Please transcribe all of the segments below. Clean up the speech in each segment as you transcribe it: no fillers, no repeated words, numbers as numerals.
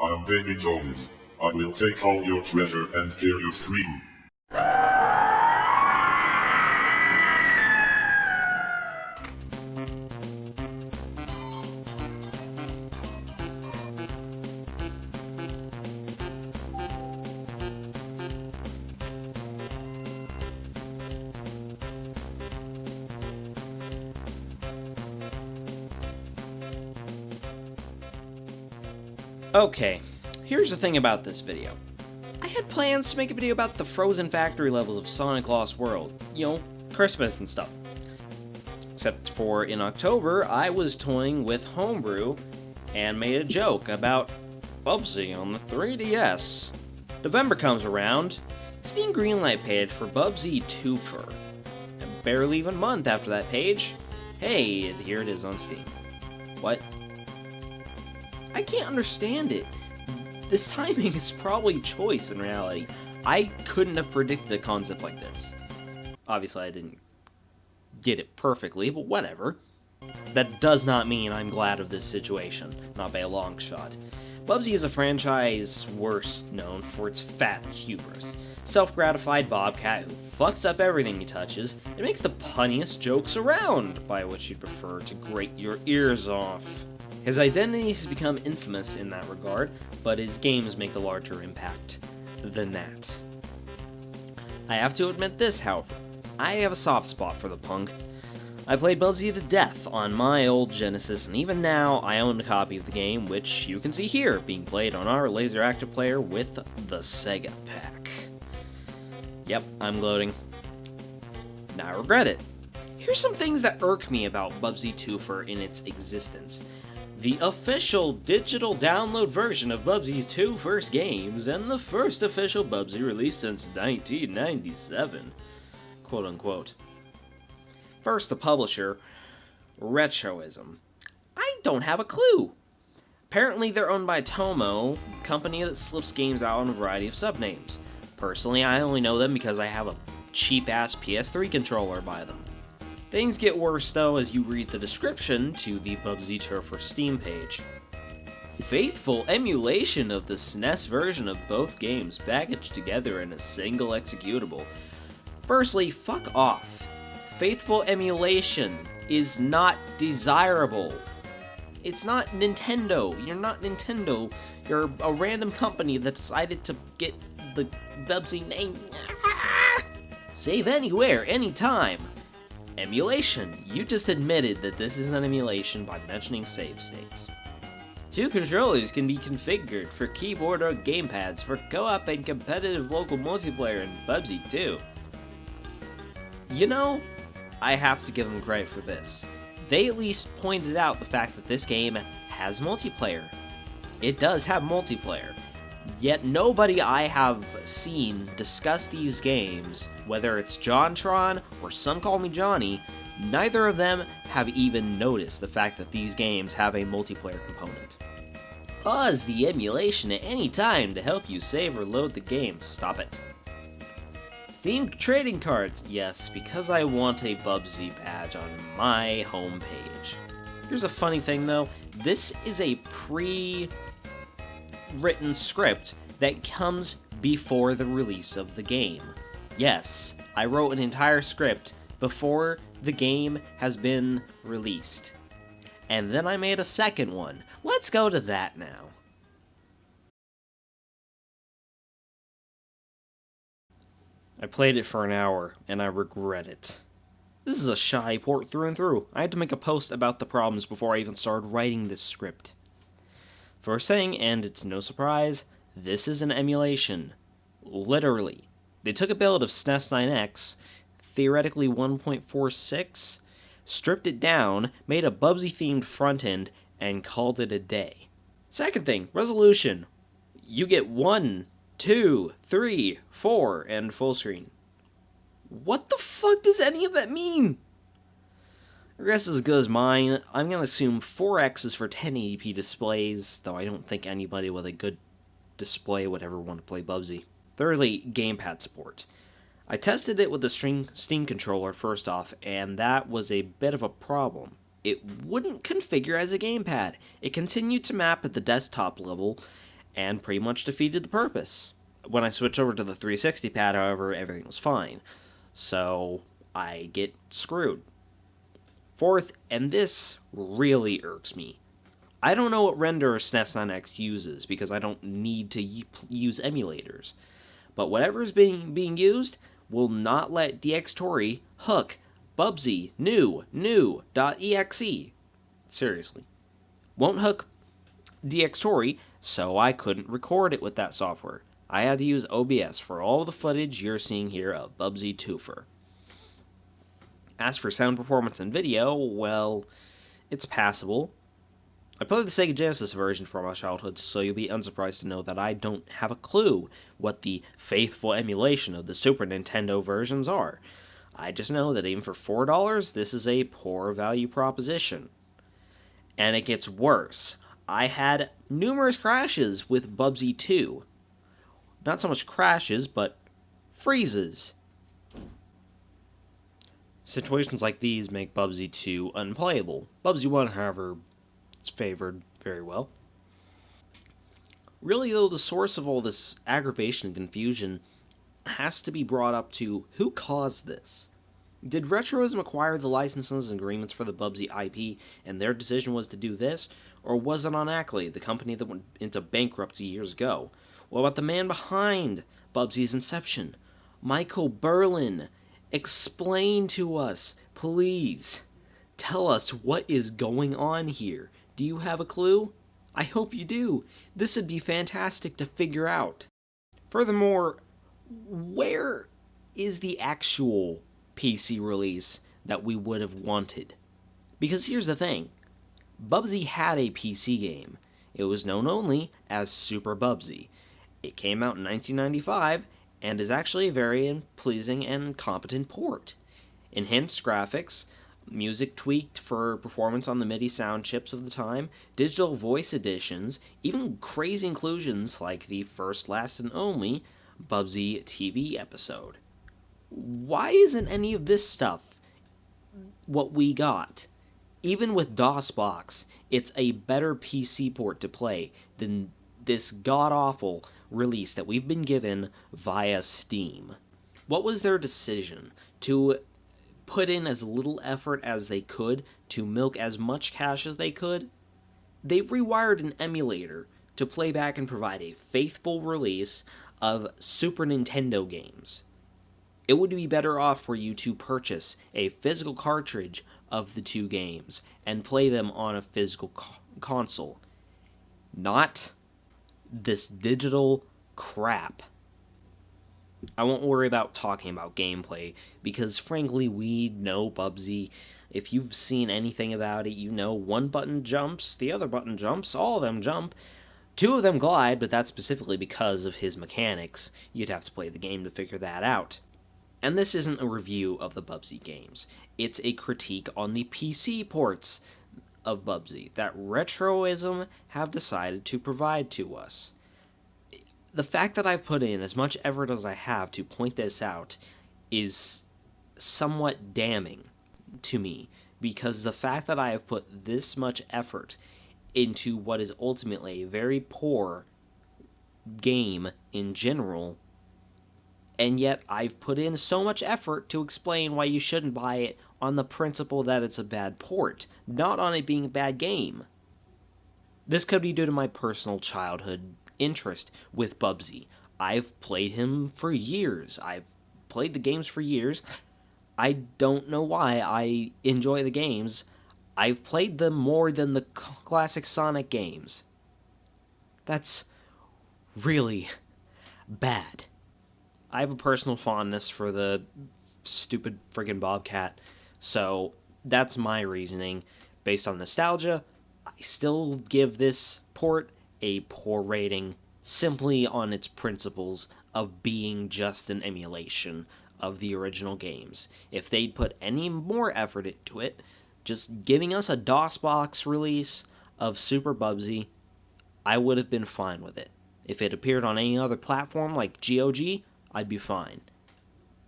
I'm Davy Jones. I will take all your treasure and hear you scream. Okay, here's the thing about this video. I had plans to make a video about the frozen factory levels of Sonic Lost World. You know, Christmas and stuff. Except for in October, I was toying with Homebrew and made a joke about Bubsy on the 3DS. November comes around, Steam greenlight page for Bubsy Two-Fur. And barely even a month after that page, hey, here it is on Steam. What? I can't understand it. This timing is probably choice in reality. I couldn't have predicted a concept like this. Obviously, I didn't get it perfectly, but whatever. That does not mean I'm glad of this situation, not by a long shot. Bubsy is a franchise worst known for its fat hubris. Self-gratified bobcat who fucks up everything he touches and makes the punniest jokes around, by which you'd prefer to grate your ears off. His identity has become infamous in that regard, but his games make a larger impact than that. I have to admit this, however. I have a soft spot for the punk. I played Bubsy to death on my old Genesis, and even now I own a copy of the game, which you can see here, being played on our laser active player with the Sega Pack. Yep, I'm gloating. Now I regret it. Here's some things that irk me about Bubsy Two-Fur in its existence. The official digital download version of Bubsy's two first games, and the first official Bubsy released since 1997, quote unquote. First, the publisher, Retroism. I don't have a clue. Apparently they're owned by Tomo, a company that slips games out on a variety of subnames. Personally, I only know them because I have a cheap-ass PS3 controller by them. Things get worse, though, as you read the description to the Bubsy Two-Fur Steam page. Faithful emulation of the SNES version of both games packaged together in a single executable. Firstly, fuck off. Faithful emulation is not desirable. It's not Nintendo. You're not Nintendo. You're a random company that decided to get the Bubsy name. Save anywhere, anytime. Emulation. You just admitted that this is an emulation by mentioning save states. Two controllers can be configured for keyboard or gamepads for co-op and competitive local multiplayer in Bubsy 2. You know, I have to give them credit for this. They at least pointed out the fact that this game has multiplayer. It does have multiplayer. Yet nobody I have seen discuss these games, whether it's JonTron or Some Call Me Johnny, neither of them have even noticed the fact that these games have a multiplayer component. Pause the emulation at any time to help you save or load the game. Stop it. Steam trading cards. Yes, because I want a Bubsy badge on my homepage. Here's a funny thing though. This is a pre-written script that comes before the release of the game. Yes, I wrote an entire script before the game has been released. And then I made a second one. Let's go to that now. I played it for an hour, and I regret it. This is a shy port through and through. I had to make a post about the problems before I even started writing this script. First thing, and it's no surprise, this is an emulation. Literally. They took a build of SNES 9X, theoretically 1.46, stripped it down, made a Bubsy-themed front end, and called it a day. Second thing, resolution. You get 1, 2, 3, 4, and full screen. What the fuck does any of that mean? Your guess is as good as mine. I'm gonna assume 4X is for 1080p displays, though I don't think anybody with a good display would ever want to play Bubsy. Thirdly, gamepad support. I tested it with the Steam controller first off, and that was a bit of a problem. It wouldn't configure as a gamepad. It continued to map at the desktop level, and pretty much defeated the purpose. When I switched over to the 360 pad, however, everything was fine. So I get screwed. Fourth, and this really irks me, I don't know what renderer SNES9X uses because I don't need to use emulators. But whatever is being used will not let DxTory hook Bubsy new.exe. Seriously. Won't hook DxTory, so I couldn't record it with that software. I had to use OBS for all the footage you're seeing here of Bubsy Two-Fur. As for sound performance and video, well, it's passable. I played the Sega Genesis version for my childhood, so you'll be unsurprised to know that I don't have a clue what the faithful emulation of the Super Nintendo versions are. I just know that even for $4, this is a poor value proposition. And it gets worse. I had numerous crashes with Bubsy 2. Not so much crashes, but freezes. Situations like these make Bubsy 2 unplayable. Bubsy 1, however, it's favored very well. Really, though, the source of all this aggravation and confusion has to be brought up to who caused this. Did Retroism acquire the licenses and agreements for the Bubsy IP, and their decision was to do this? Or was it on Ackley, the company that went into bankruptcy years ago? What about the man behind Bubsy's inception? Michael Berlin. Explain to us, please. Tell us what is going on here. Do you have a clue? I hope you do. This would be fantastic to figure out. Furthermore, where is the actual PC release that we would have wanted? Because here's the thing. Bubsy had a PC game. It was known only as Super Bubsy. It came out in 1995 and is actually a very pleasing and competent port. Enhanced graphics, music tweaked for performance on the MIDI sound chips of the time, digital voice additions, even crazy inclusions like the first, last, and only Bubsy TV episode. Why isn't any of this stuff what we got? Even with DOSBox, it's a better PC port to play than this god-awful release that we've been given via Steam. What was their decision? To put in as little effort as they could to milk as much cash as they could? They rewired an emulator to play back and provide a faithful release of Super Nintendo games. It would be better off for you to purchase a physical cartridge of the two games and play them on a physical console. Not this digital crap. I won't worry about talking about gameplay, because frankly, we know Bubsy. If you've seen anything about it, you know one button jumps, the other button jumps, all of them jump. Two of them glide, but that's specifically because of his mechanics. You'd have to play the game to figure that out. And this isn't a review of the Bubsy games. It's a critique on the PC ports of Bubsy that Retroism have decided to provide to us. The fact that I've put in as much effort as I have to point this out is somewhat damning to me, because the fact that I have put this much effort into what is ultimately a very poor game in general, and yet I've put in so much effort to explain why you shouldn't buy it on the principle that it's a bad port, not on it being a bad game. This could be due to my personal childhood interest with Bubsy. I've played him for years. I've played the games for years. I don't know why I enjoy the games. I've played them more than the classic Sonic games. That's really bad. I have a personal fondness for the stupid friggin' Bobcat, so that's my reasoning. Based on nostalgia, I still give this port a poor rating, simply on its principles of being just an emulation of the original games. If they'd put any more effort into it, just giving us a DOSBox release of Super Bubsy, I would have been fine with it. If it appeared on any other platform like GOG, I'd be fine.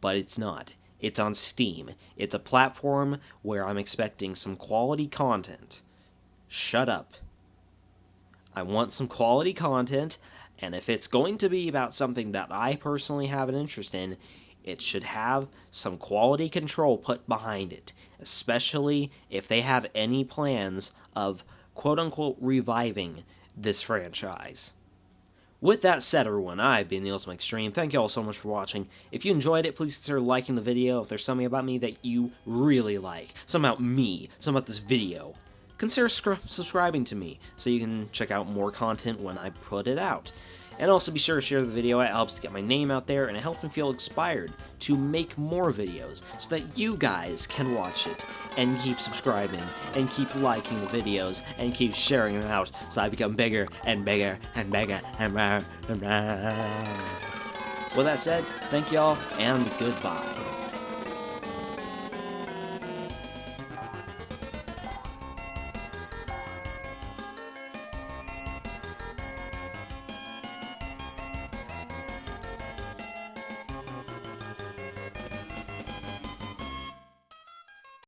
But it's not. It's on Steam. It's a platform where I'm expecting some quality content. Shut up. I want some quality content, and if it's going to be about something that I personally have an interest in, it should have some quality control put behind it, especially if they have any plans of quote-unquote reviving this franchise. With that said, everyone, I've been TheUltimaXtreme. Thank you all so much for watching. If you enjoyed it, please consider liking the video. If there's something about me that you really like, something about me, something about this video, consider subscribing to me so you can check out more content when I put it out. And also be sure to share the video. It helps to get my name out there, and it helps me feel inspired to make more videos so that you guys can watch it and keep subscribing and keep liking the videos and keep sharing them out so I become bigger and bigger and bigger and bigger and bigger. With that said, thank y'all and goodbye.